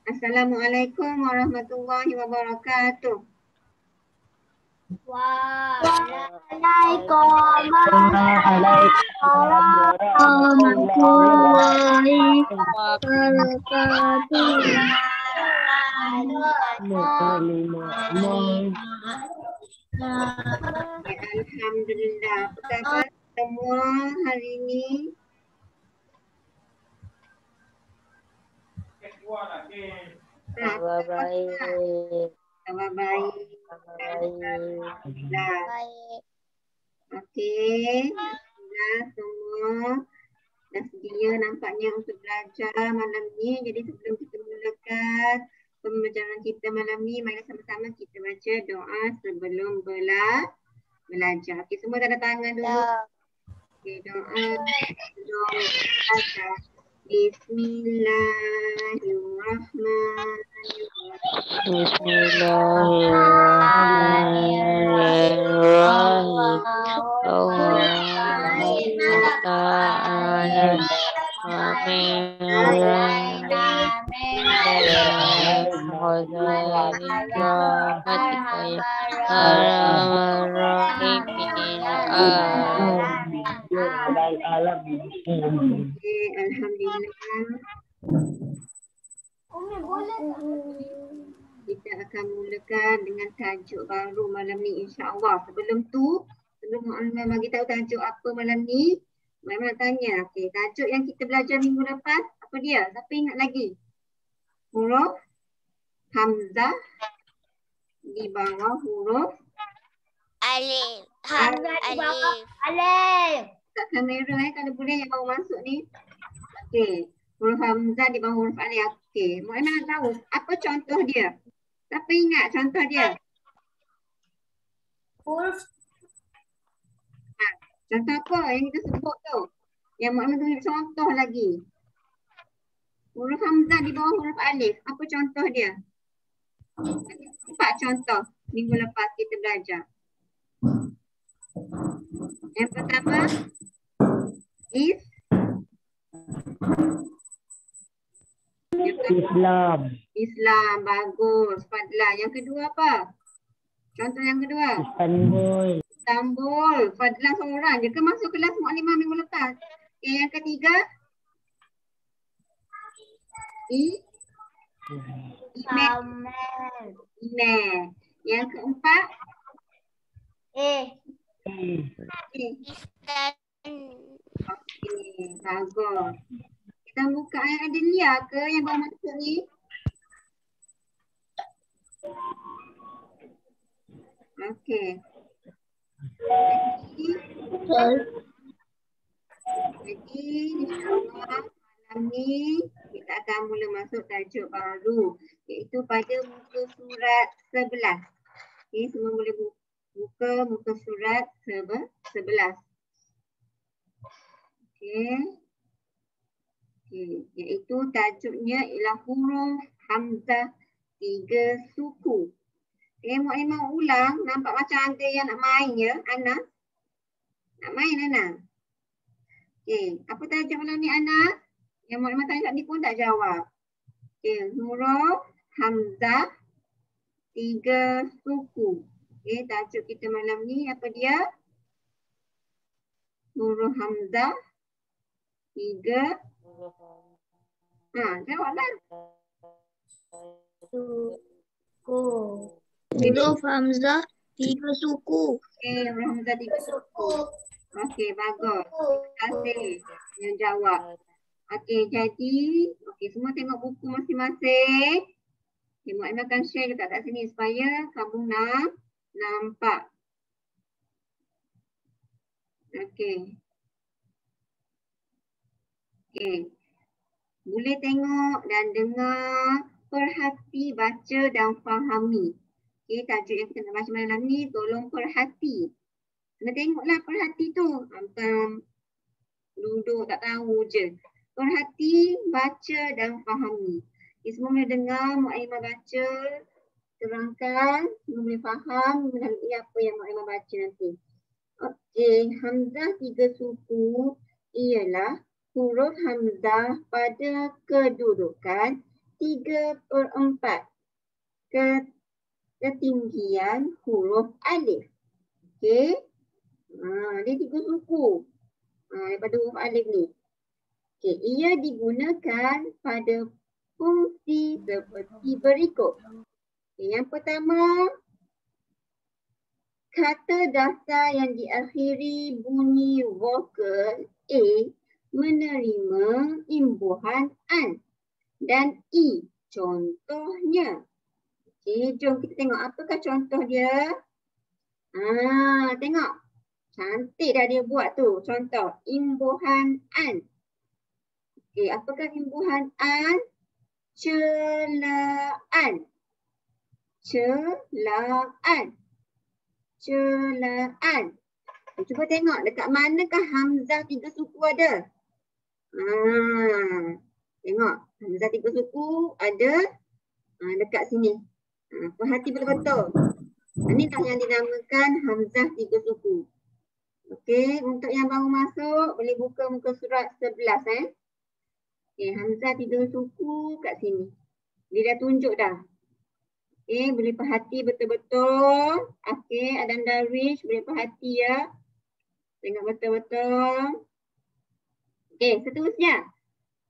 Assalamualaikum warahmatullahi wabarakatuh. Warahmatullahi wabarakatuh. Alhamdulillah. Apa khabar semua hari ini? Kabar baik. Kabar baik. Alhamdulillah. Okey. Alhamdulillah semua dah sedia nampaknya untuk belajar malam ni. Jadi sebelum kita mulakan pembelajaran kita malam ni, mari sama-sama kita baca doa sebelum belajar. Okey, semua tanda tangan dulu. Okey, doa sebelum belajar. Bismillahirrahmanirrahim. Bismillahirrahmanirrahim. Allahumma Alhamdulillah. Kita akan mulakan dengan tajuk baru malam ni, insya-Allah. Sebelum Mu'allimah bagi tahu tajuk apa malam ni, Mu'allimah tanya, okey, tajuk yang kita belajar minggu lepas apa dia? Siapa ingat lagi? Huruf hamzah di bawah huruf Alif. kat kamera kalau boleh yang baru masuk ni. Okey, huruf hamzah di bawah huruf alif. Okey, Mu'allimah nak tahu apa contoh dia? Siapa ingat contoh dia? Huruf Contoh apa yang kita sebut tu? Yang Mu'allimah tunjuk contoh lagi. Huruf hamzah di bawah huruf alif. Apa contoh dia? 4 contoh minggu lepas kita belajar. Yang pertama, Islam. Bagus. Fadlah. Yang kedua apa? Contoh yang kedua. Istanbul. Fadlah seorang je ke masuk kelas Mu'allimah minggu lepas? Okay, yang ketiga. Email. Yang keempat. Okey, bagus. Kita buka ayat Adiliyah ke yang baru masuk ni? Okey. Jadi insya-Allah malam ni kita akan mula masuk tajuk baru, iaitu pada muka surat 11. Okey, semua boleh buka muka surat 11. Okey. Iaitu tajuknya ialah huruf hamzah 3 suku. Mu'allimah ulang, nampak macam ada yang nak main ya, Ana? Nak main Ana? Okey, apa tajuk malam ni Ana? Yang Mu'allimah tanya kat ni pun tak jawab. Okey, huruf hamzah 3 suku. Okey, tajuk kita malam ni apa dia? Huruf hamzah 3. Jawablah. Huruf hamzah 3 suku. Okey, huruf hamzah 3 suku. Okey, bagus. Terima kasih yang jawab. Okey, jadi semua tengok buku masing-masing. Okay, Mu'allimah akan share dekat kat sini supaya kamu nampak. Okey. Boleh tengok dan dengar, perhati, baca dan fahami. Okey, tajuk yang kita nak baca malam ni, tolong perhati. Kena tengoklah perhati tu. Bukan duduk tak tahu je. Perhati, baca dan fahami. Okay, semua boleh dengar Mu'allimah baca, terangkan, semua boleh faham melalui apa yang Mu'allimah baca nanti. Okey, hamzah 3 suku ialah huruf hamzah pada kedudukan 3 3/4 ketinggian huruf alif. Okey. Dia 3 suku daripada huruf alif ni. Okey, ia digunakan pada fungsi seperti berikut. Okay, yang pertama, kata dasar yang diakhiri bunyi vokal A menerima imbuhan an dan i. Contohnya. Okey, jom kita tengok apakah contoh dia. Tengok. Cantik dah dia buat tu. Contoh, imbuhan an. Okey, apakah imbuhan an? Celaan. Celaan. Celaan. Cuba tengok dekat manakah hamzah 3 suku ada? Tengok hamzah 3 suku ada dekat sini. Perhati betul-betul. Inilah yang dinamakan hamzah 3 suku. Okey, untuk yang baru masuk boleh buka muka surat 11 Okey, hamzah 3 suku kat sini. Dia dah tunjuk dah. Okey, boleh perhati betul-betul. Okey, Adan Darwish boleh perhati ya. Tengok betul-betul. Okey, seterusnya.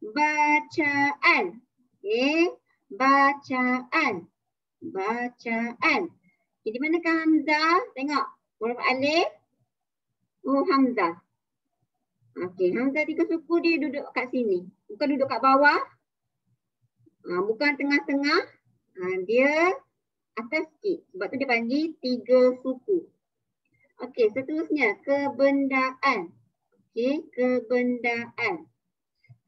Bacaan. Okey, bacaan. Bacaan. Okay, di manakah hamzah? Tengok. Huruf alif. Huruf hamzah. Okey, hamzah 3 suku dia duduk kat sini. Bukan duduk kat bawah. Bukan tengah-tengah. Dia atas sikit. Sebab tu dia panggil 3 suku. Okey, seterusnya kebendaan. Okey, kebendaan.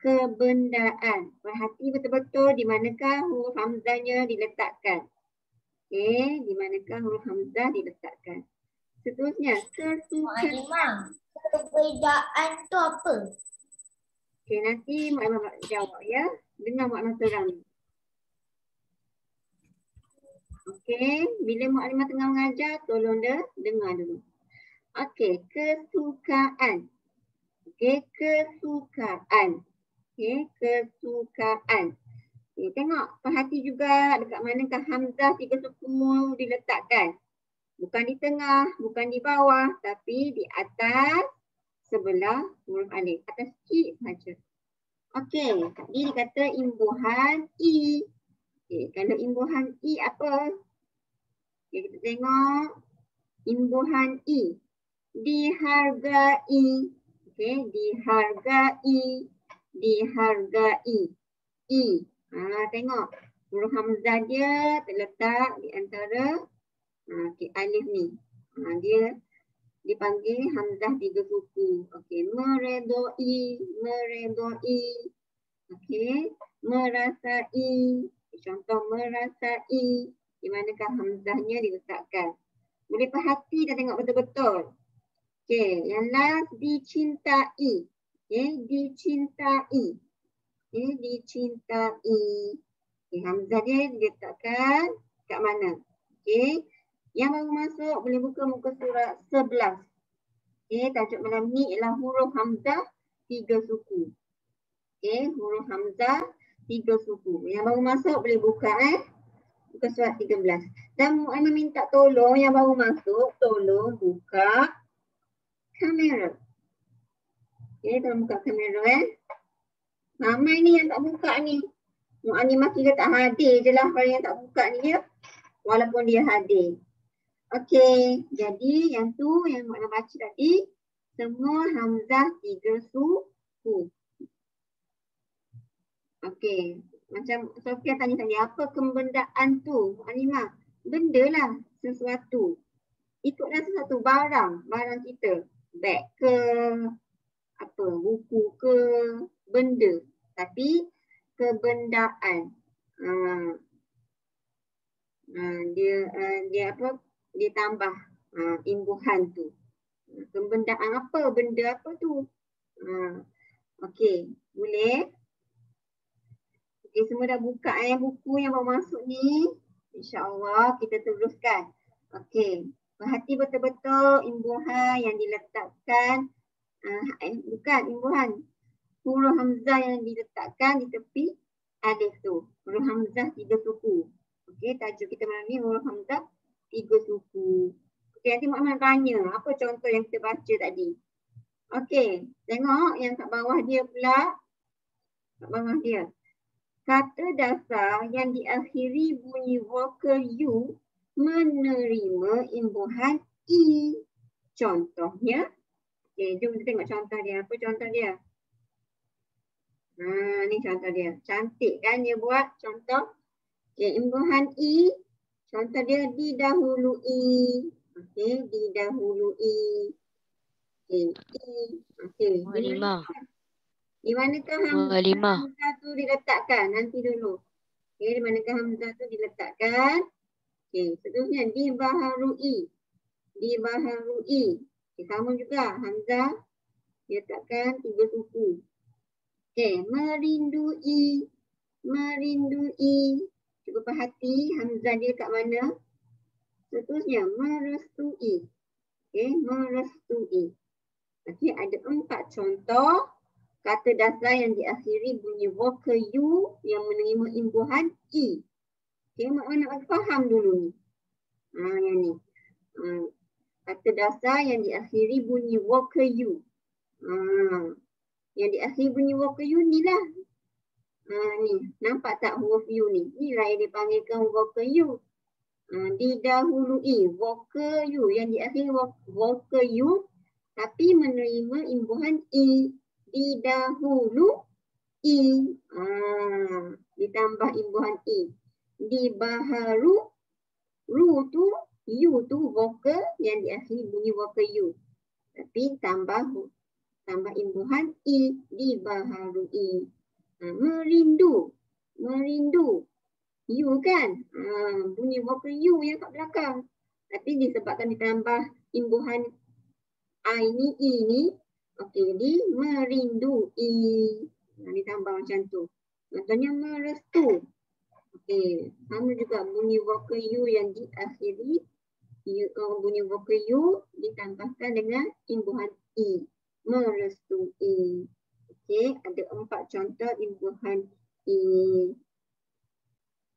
Kebendaan. Perhati betul-betul di manakah huruf hamzahnya diletakkan. Okey, di manakah huruf hamzah diletakkan. Seterusnya kesukaan. Perbezaan tu apa? Okey, nanti Mak Imam jawab ya. Dengar Mak Imam terang. Okey, bila Mak Imam tengah mengajar, tolong dia dengar dulu. Okey, kesukaan. Okey, kesukaan. Okey, kesukaan. Okey, tengok, perhati juga dekat manakah hamzah 3 suku diletakkan. Bukan di tengah, bukan di bawah, tapi di atas sebelah huruf alif. Atas sikit saja. Okey, tadi dia kata imbuhan i. Okey, kalau imbuhan i apa? Okey, kita tengok imbuhan i. Dihargai. Okey, dihargai. Dihargai. I. Tengok. Huruf hamzah dia terletak di antara alif ni. Dia dipanggil hamzah 3 suku. Okey, meredoi. Meredoi. Okey, merasai. Contoh merasai. Di manakah hamzahnya diletakkan. Boleh perhati dan tengok betul-betul. Okey, yang last dicintai. Okey, dicintai. Okey, dicintai. Okey, hamzah dia diletakkan kat mana? Okey, yang baru masuk boleh buka muka surat 11. Okey, tajuk malam ni ialah huruf hamzah 3 suku. Okey, huruf hamzah 3 suku. Yang baru masuk boleh buka muka surat 13. Dan Mu'aimah minta tolong yang baru masuk, tolong buka kamera. Okey, tolong buka kamera Ramai ni yang tak buka ni. Mu'aimah kira tak hadir je lah kalau yang tak buka ni ya. Walaupun dia hadir. Okey, jadi yang tu yang Mu'aimah baca tadi, semua hamzah 3 suku. Okey, macam Sofia tanya tadi, apa kebendaan tu? Mu'aimah, benda lah, sesuatu. Ikutlah sesuatu barang kita. Beg ke, apa, buku ke, benda. Tapi kebendaan. Dia apa? Dia tambah imbuhan tu. Kebendaan apa? Benda apa tu? Okey, boleh? Okey, semua dah buka buku yang baru masuk ni. InsyaAllah kita teruskan. Okey, perhati betul-betul imbuhan yang diletakkan. Bukan imbuhan. Huruf hamzah yang diletakkan di tepi alif tu. Huruf hamzah 3 suku. Okey, tajuk kita malam ni huruf hamzah 3 suku. Okey, nanti Muhammad tanya apa contoh yang kita baca tadi. Okey, tengok yang kat bawah dia pula. Kat bawah dia. Kata dasar yang diakhiri bunyi vokal U menerima imbuhan I. Contohnya, okey, jom kita tengok contoh dia. Apa contoh dia? Ni contoh dia. Cantik kan dia buat contoh. Okey, imbuhan I. Contoh dia didahului. Okey, didahului. Okey, I. Okey. Di manakah hamzah tu diletakkan? Nanti dulu. Okey, di manakah hamzah tu diletakkan? Okey, seterusnya dibaharui. Dibaharui. Okey, sama juga hamzah diletakkan 3 suku. Okey, merindui. Merindui. Cuba perhati hamzah dia kat mana? Seterusnya merestui. Okey, merestui. Okey, ada 4 contoh kata dasar yang diakhiri bunyi vokal U yang menerima imbuhan I. Okey, mana nak faham dulu ni. Yang ni. Kata dasar yang diakhiri bunyi vokal U. Yang diakhiri bunyi vokal U ni lah. Ni, nampak tak huruf U ni? Ni lah yang dipanggilkan vokal U. Didahului, vokal U yang diakhiri vokal U tapi menerima imbuhan I. Didahului. Ditambah imbuhan I. Dibaharu. Ru tu, U tu vokal yang diakhiri bunyi vokal U. Tapi tambah imbuhan I. Dibaharui. Merindu. Merindu. U kan? Bunyi vokal U yang kat belakang. Tapi disebabkan ditambah imbuhan I ni, I ni. Okey, di merindui. Ditambah macam tu. Contohnya merestu. Okey, sama juga bunyi vokal U yang diakhiri. Bunyi vokal U ditambahkan dengan imbuhan I. Merestui. Okey, ada 4 contoh imbuhan I.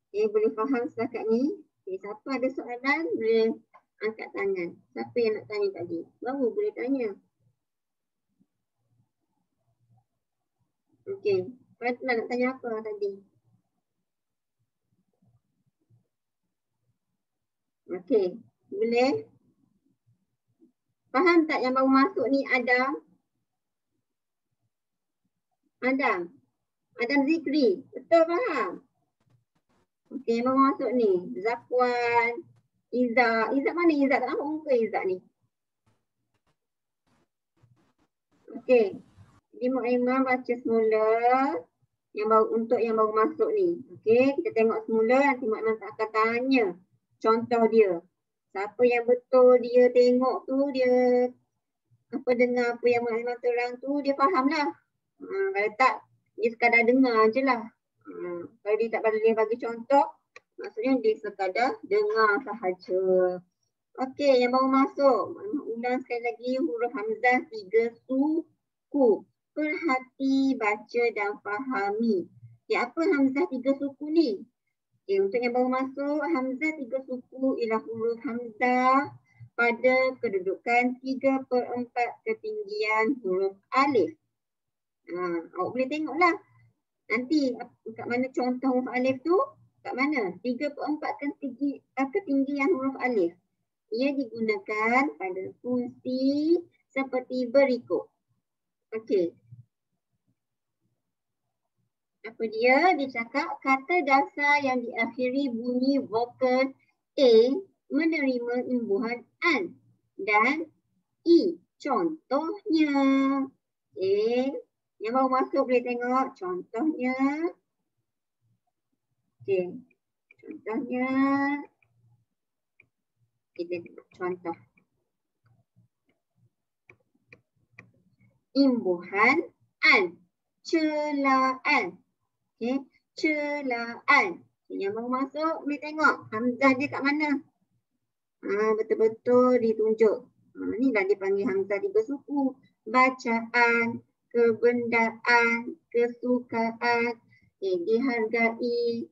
Okey, boleh faham setakat ni? Okey, siapa ada soalan boleh angkat tangan. Siapa yang nak tanya tadi? Baru boleh tanya. Okey, Fadlan nak tanya apa tadi? Okey, boleh? Faham tak yang baru masuk ni Adam? Adam? Adam Zikri, betul faham? Okey, yang baru masuk ni Zakwan, Izzat. Izzat mana Izzat? Tak nampak muka Izzat ni. Okey. Jadi Mak Imam baca semula untuk yang baru masuk ni. Okey, kita tengok semula nanti Mak Imam akan tanya contoh dia. Siapa yang betul dia tengok tu, dia dengar apa yang Mak Imam terang tu, dia faham lah. Kalau tak, dia sekadar dengar je lah. Kalau dia tak boleh bagi contoh, maksudnya dia sekadar dengar sahaja. Okey, yang baru masuk. Mak Imam ulang sekali lagi huruf hamzah 3 suku. Perhati, baca dan fahami. Ya, apa hamzah 3 suku ni? Okay, untuk yang baru masuk, hamzah 3 suku ialah huruf hamzah pada kedudukan 3/4 ketinggian huruf alif. Awak boleh tengoklah. Nanti kat mana contoh huruf alif tu? Kat mana? 3/4 ketinggian huruf alif. Ia digunakan pada fungsi seperti berikut. Okey. Apa dia? Dia cakap kata dasar yang diakhiri bunyi vokal A menerima imbuhan an dan I. Contohnya. Okey. Yang baru masuk boleh tengok contohnya. Okey. Contohnya. Kita tengok contoh. Imbuhan an. Celaan. Okey, celaan. Yang baru masuk boleh tengok hamzah dia kat mana. Betul-betul ditunjuk. Ni dah dipanggil hamzah 3 suku. Bacaan, kebendaan, kesukaan, Okay, dihargai,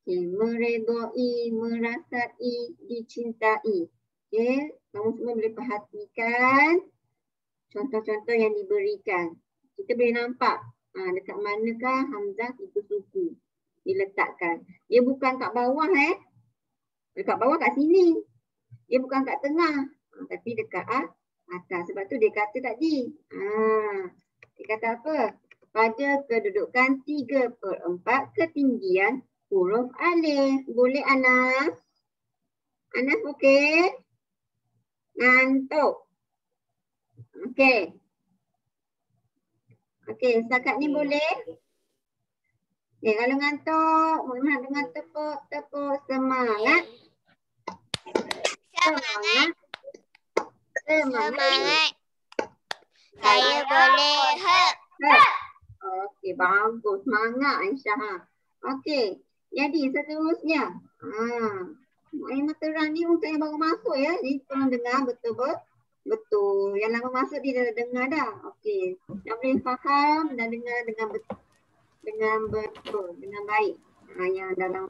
okay, meredai, merasai, dicintai. Okay, kamu semua boleh perhatikan contoh-contoh yang diberikan. Kita boleh nampak dekat manakah hamzah tiga suku diletakkan. Dia bukan kat bawah Dekat bawah kat sini. Dia bukan kat tengah. Tapi dekat atas. Sebab tu dia kata tadi. Dia kata apa? Pada kedudukan 3/4 ketinggian huruf alif. Boleh Anas? Anas okey? Ngantuk. Okey. Okey, setakat ni boleh? Okay, kalau ngantuk, Muhammad dengan tepuk semangat. Semangat. Semangat. Saya boleh Okey, bagus. Semangat Aisyah. Okey, jadi seterusnya. Muhammad terang ni untuk yang baru masuk ya. Jadi tolong dengar betul. Yang lama masuk dia dah dengar dah. Okey, dah boleh faham dan dengar dengan betul. Dengan baik. Yang dalam.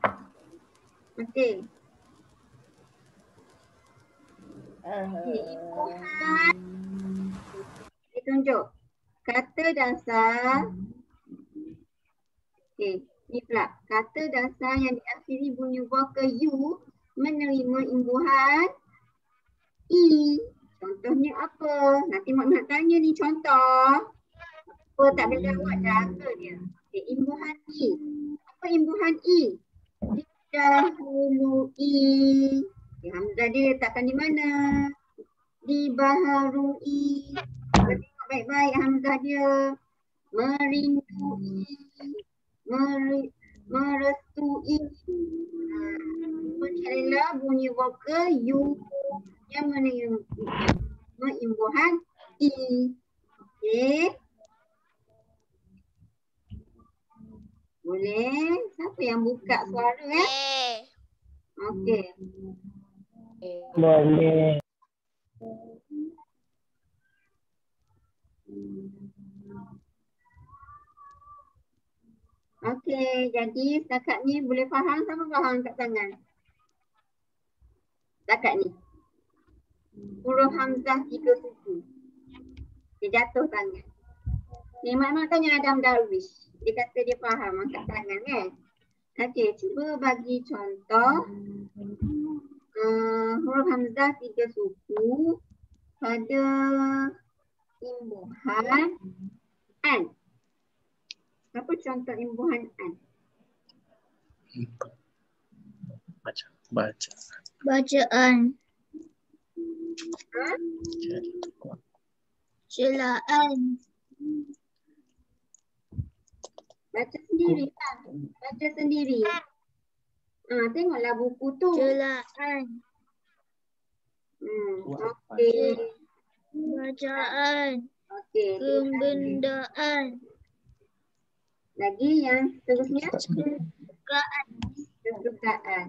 Okey. Imbuhan. Ditunjuk. Kata dasar. Okey. Ni pula. Kata dasar yang diakhiri bunyi vokal U menerima imbuhan I. Contohnya apa? Nanti mak nak tanya ni contoh. Apa tak boleh jawab, jaga dia. Okay, imbuhan I. Apa imbuhan I? Didahului. Okay, hamzah dia letakkan di mana? Dibaharui. Tengok baik-baik hamzah dia. Merindui. Merestui. Mencarilah bunyi vokal U yang menerima imbuhan I. Okey. Boleh? Siapa yang buka suara Okey. Boleh. Okey, jadi setakat ni boleh faham sama faham kat tangan? Setakat ni. Huruf hamzah tiga suku. Dia jatuh tangan. Ni mak tanya Adam Darwish. Dia kata dia faham angkat tangan kan? Okey, cuba bagi contoh huruf hamzah tiga suku pada imbuhan an. Apa contoh imbuhan an? Baca. Bacaan. Celaan. Baca sendiri kan? Baca sendiri. Tengoklah buku tu. Celaan. Okey. Bacaan. Okey. Kebendaan. Lagi yang seterusnya? Kedukaan. Kedukaan.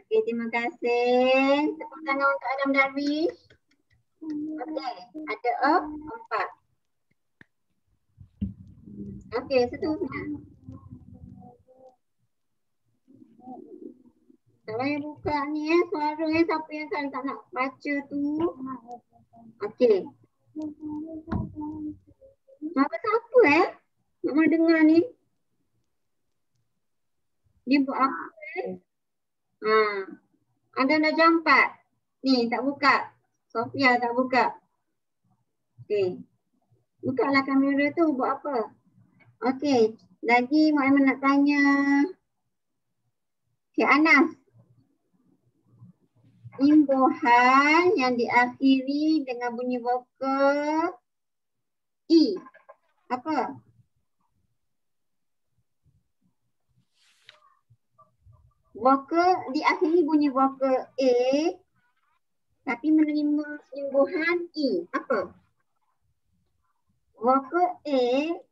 Okey, terima kasih. Tepuk tangan untuk Adam Darwish. Okey, ada 4. Okey, seterusnya. Tak payah buka ni suara siapa yang tak nak baca tu. Okey. Suara siapa Mama dengar ni. Dia buat apa Ada dah jam 4. Ni tak buka. Sofia tak buka. Okey. Bukalah kamera tu buat apa? Okey. Lagi Mak Aiman nak tanya. Okey, Anas. Imbuhan yang diakhiri dengan bunyi vokal I. Apa? Vokal diakhiri bunyi vokal A tapi menerima imbuhan I. Apa? Vokal A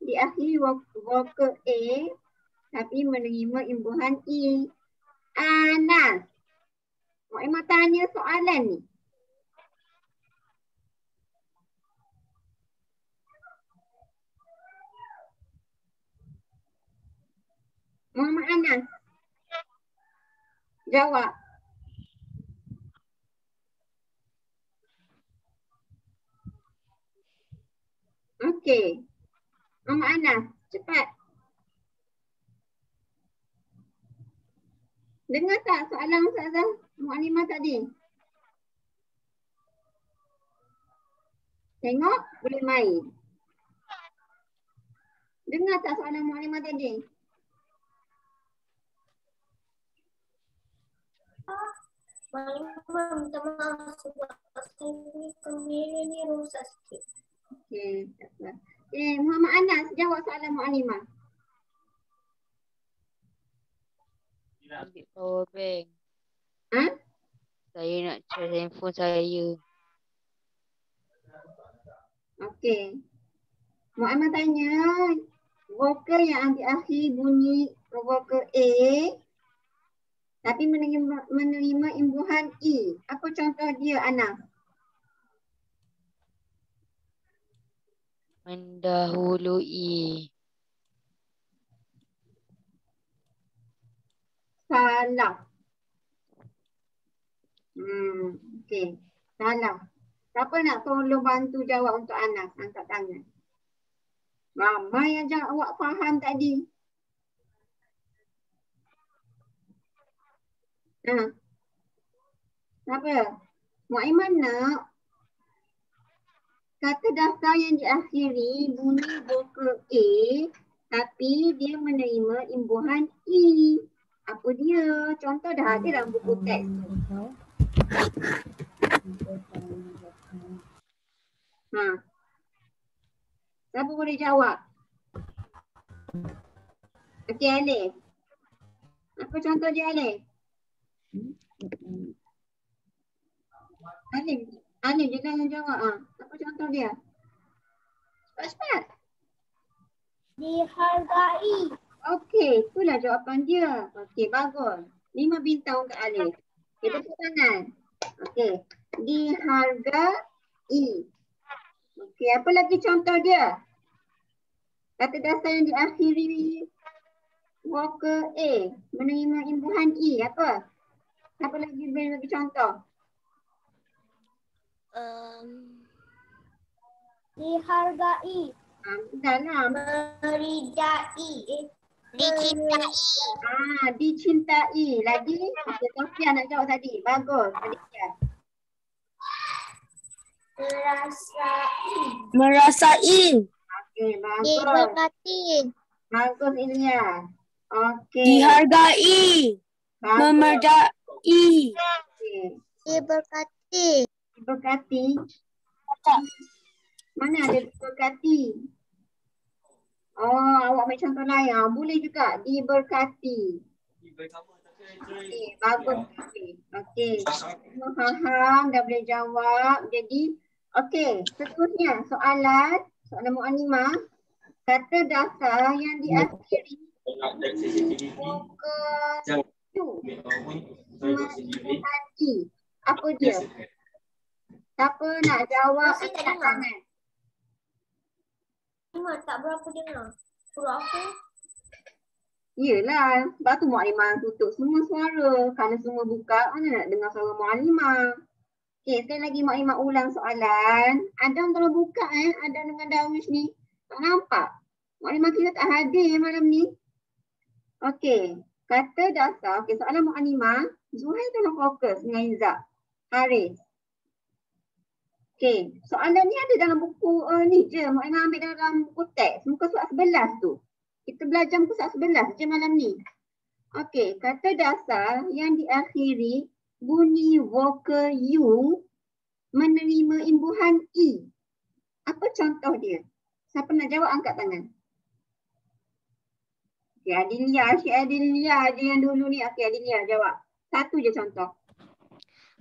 diakhiri vokal A tapi menerima imbuhan I. Anas. Mak Emma tanya soalan ni. Muhammad Anas. Jawab. Okey. Muhammad Anas, cepat. Dengar tak soalan Ustazah Mu'alimah tadi? Tengok, boleh main. Dengar tak soalan Mu'alimah tadi? Mu'alimah minta maaf sebab kamera ni rosak sikit. Okey, tak apa. Muhammad Anas, jawab soalan Mu'alimah. Ambil power bank. Ha? Saya nak charge handphone saya. Okey. Mu'alimah tanya, vokal yang di akhir bunyi vokal A tapi menerima imbuhan E. Apa contoh dia, Anas? Mendahului. Salah. Okey. Salah. Siapa nak tolong bantu jawab untuk Anas? Angkat tangan. Ramai yang awak faham tadi. Siapa? Mu'aiman nak kata daftar yang diakhiri bunyi vokal A tapi dia menerima imbuhan E. Apa dia? Contoh dah ada dalam buku teks. Siapa boleh jawab? Okey, Alif. Apa contoh dia, Alif? Alif dia yang jawab. Apa contoh dia? Cepat-cepat. Dihargai. Okey, itulah jawapan dia. Okey, bagus. 5 bintang untuk Alif. Kita tepuk tangan. Okey, dihargai. Okey, apa lagi contoh dia? Kata dasar yang diakhiri vokal A menerima imbuhan E. Apa? Apa lagi boleh bagi contoh? Dihargai. Dah lah. Meridai. Dicintai. Dicintai. Lagi? Okey, Sofia nak jawab tadi. Bagus. Aditya. Merasai. Okey, bagus. Diberkati. Bagus, Ilya. Okey. Dihargai. Bagus. Memerdai. Okey. Diberkati. Diberkati. Mana ada diberkati? Oh, awak ambil contoh lain. Boleh juga. Diberkati. Okey, bagus. Okey. Semua faham, dah boleh jawab. Jadi, okey. Seterusnya, soalan Mu'alimah. Kata dasar yang diakhiri vokal U menerima E. Apa dia? Siapa nak jawab? Masih tak Angkat dengar. tangan. Tak berapa dengar. Berapa? Yelah, sebab tu Mu'alimah tutup semua suara. Kalau semua buka, mana nak dengar suara Mu'alimah? Okey, sekali lagi Mu'alimah ulang soalan. Adam tolong buka Adam dengan Darwish ni. Tak nampak? Mu'alimah kita tak hadir malam ni. Okey, kata dasar. Okey, soalan Mu'alimah. Zuhair tolong fokus dengan Izzah. Haris. Okey, soalan ni ada dalam buku ni je. Mu'alimah ambil dalam buku teks. Muka surat 11 tu. Kita belajar muka surat 11 je malam ni. Okey, kata dasar yang diakhiri bunyi vokal U menerima imbuhan E. Apa contoh dia? Siapa nak jawab angkat tangan. Okey, Adilia, Syed Adilia je yang dulu ni. Okey, Adilia jawab. Satu je contoh.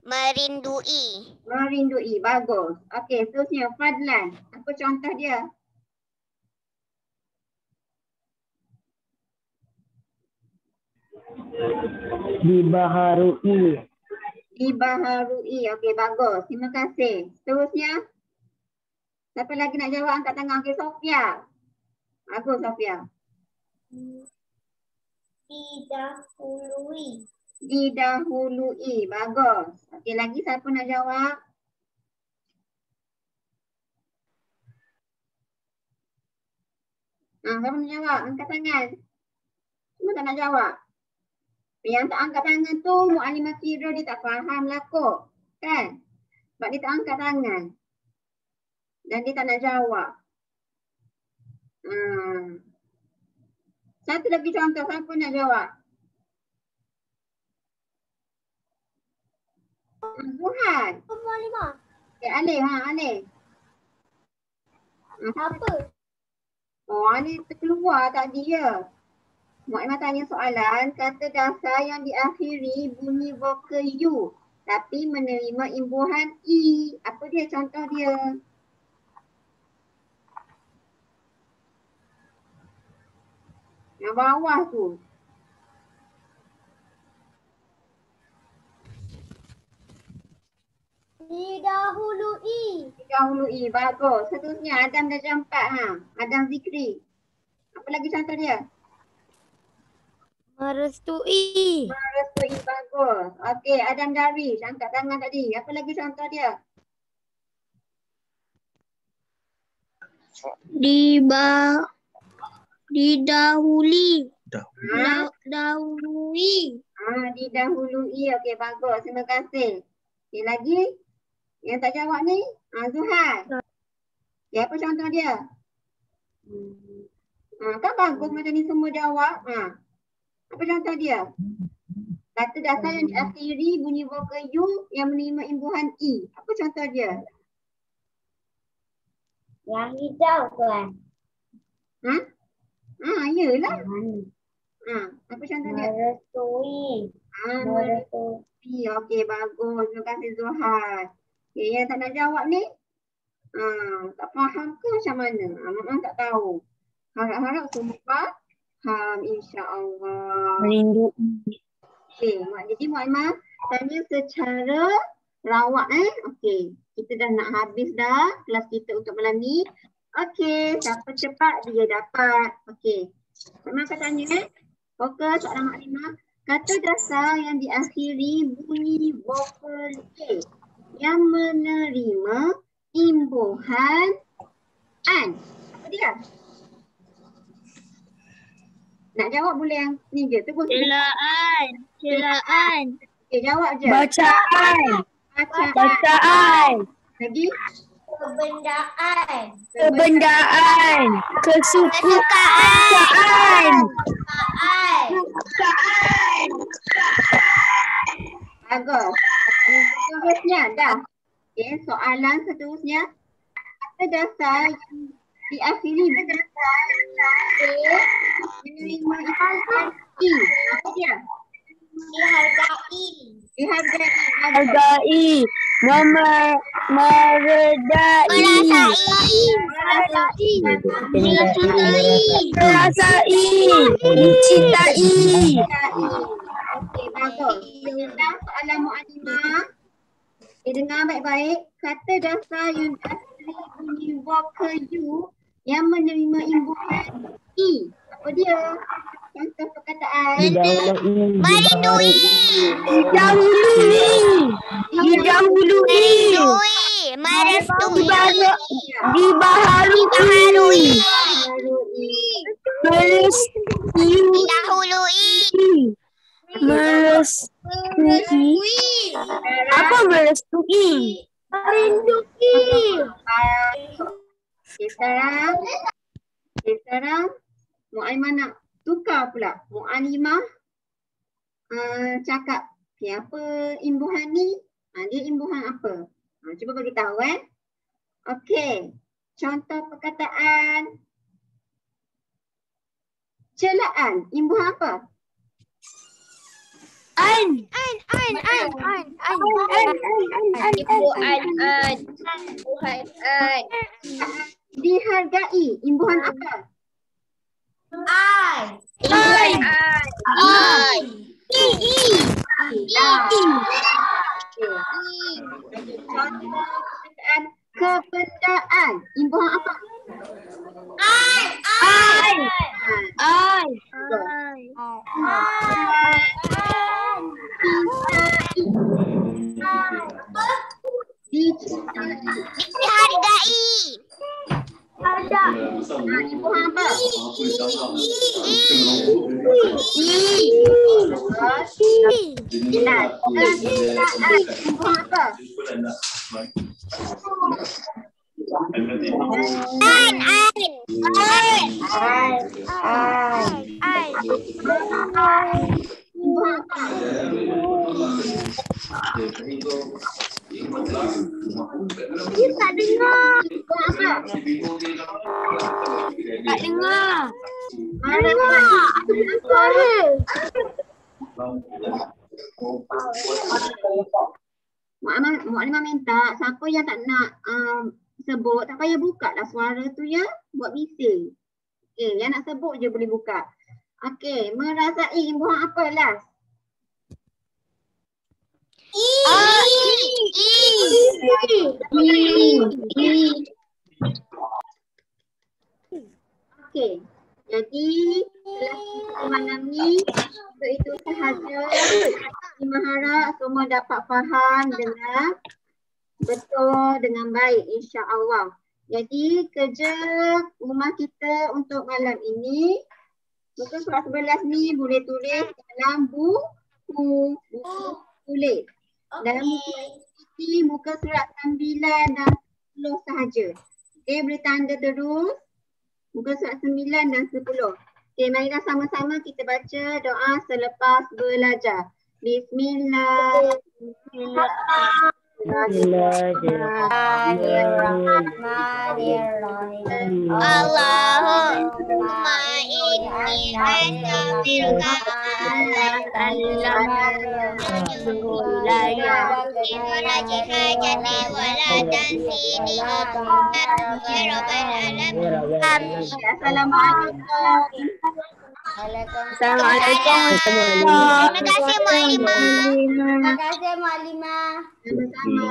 Merindui. Merindui, bagus. Okey, seterusnya Fadlan. Apa contoh dia? Dibaharui. Dibaharui. Okey, bagus. Terima kasih. Seterusnya. Siapa lagi nak jawab angkat tangan? Okey, Sofia. Bagus, Sofia. Didahului. Didahului. Bagus. Okey, lagi siapa nak jawab? Siapa nak jawab? Angkat tangan. Semua tak nak jawab. Yang tak angkat tangan tu Mu'allimah Fira dia tak faham lah kot. Kan? Sebab dia tak angkat tangan. Dan dia tak nak jawab. Satu lagi contoh. Siapa nak jawab? Zuhan. Mu'allimah. Okay, Alif. Alif. Apa? Oh, Alif terkeluar tadi ya. Mu'allimah tanya soalan, kata dasar yang diakhiri bunyi vokal U tapi menerima imbuhan I. Apa dia contoh dia? Yang bawah tu. Didahului. Didahului. Bagus. Seterusnya Adam dah jam 4. Adam Zikri. Apa lagi contoh dia? Merestui. Merestui. Bagus. Okey, Adam Darwish. Angkat tangan tadi. Apa lagi contoh dia? Didahului. Dahului. Didahului. Okey, bagus. Terima kasih. Okey, lagi? Yang tak jawab ni? Zuhan. Okay, apa contoh dia? Kan bagus macam ni semua jawab. Apa contoh dia? Kata dasar yang diakhiri bunyi vokal U yang menerima imbuhan I. Apa contoh dia? Yang hijau kan? Yelah. Apa contoh dia? Merestui. Merestui. Okey, bagus. Terima kasih Zuhan. Okay, yang tak nak jawab ni? Tak faham ke macam mana? Mak tak tahu. Harap-harap semua faham insya-Allah. Merindu. Okey, jadi Mu'allimah tanya secara rawak Okey, kita dah nak habis dah kelas kita untuk malam ni. Okey, siapa cepat dia dapat. Okey. Mu'allimah akan tanya fokus soalan Mu'allimah. Kata dasar yang diakhiri bunyi vokal A yang menerima imbuhan an. Apa dia? Nak jawab boleh yang ni je. Terus. Celaan. Okey, jawab je. Bacaan. Lagi? Kebendaan. Kesukaan. Bagus. Seterusnya dah. Okey, soalan seterusnya. Kata dasar yang diakhiri menerima imbuhan I. Apa dia? Hargai. Merasai. Mencintai. Okey, bagus. Dan soalan Mu'allimah. Dengar baik-baik. Kata dasar yang diakhiri bunyi vokal U yang menerima imbuhan I. Apa dia? Contoh perkataan. Didahului. Dibaharui. Merestui. Apa merestui? Sekarang Mu'allimah nak tukar pula. Mu'allimah cakap apa imbuhan ni? Dia imbuhan apa? Cuba bagi tahu Okey. Contoh perkataan celaan. Imbuhan apa? Dihargai. Imbuhan apa? Contoh perkataan kebendaan. Imbuhan apa? Dicintai. Dihargai. Ada. Ibu apa? Ibu apa? Tak dengar. Tak dengar. Suara. Mak minta siapa yang tak nak sebut, tak payah buka lah suara tu ya. Buat bising. Okey, yang nak sebut je boleh buka. Okey, merasai buah apa lah? Okey, jadi setelah malam ni untuk itu sahaja. Saya harap semua dapat faham dengan betul dengan baik insya-Allah. Jadi kerja rumah kita untuk malam ini muka surat 11 ni boleh tulis dalam buku tulis. Dalam buku ini muka surat 9 dan 10 sahaja. Okey, boleh tanda terus muka surat 9 dan 10. Okey, marilah sama-sama kita baca doa selepas belajar. Bismillahirrahmanirrahim. Allahumma inni astaghfiruka Assalamualaikum. Terima kasih Mak Limah. Sama-sama.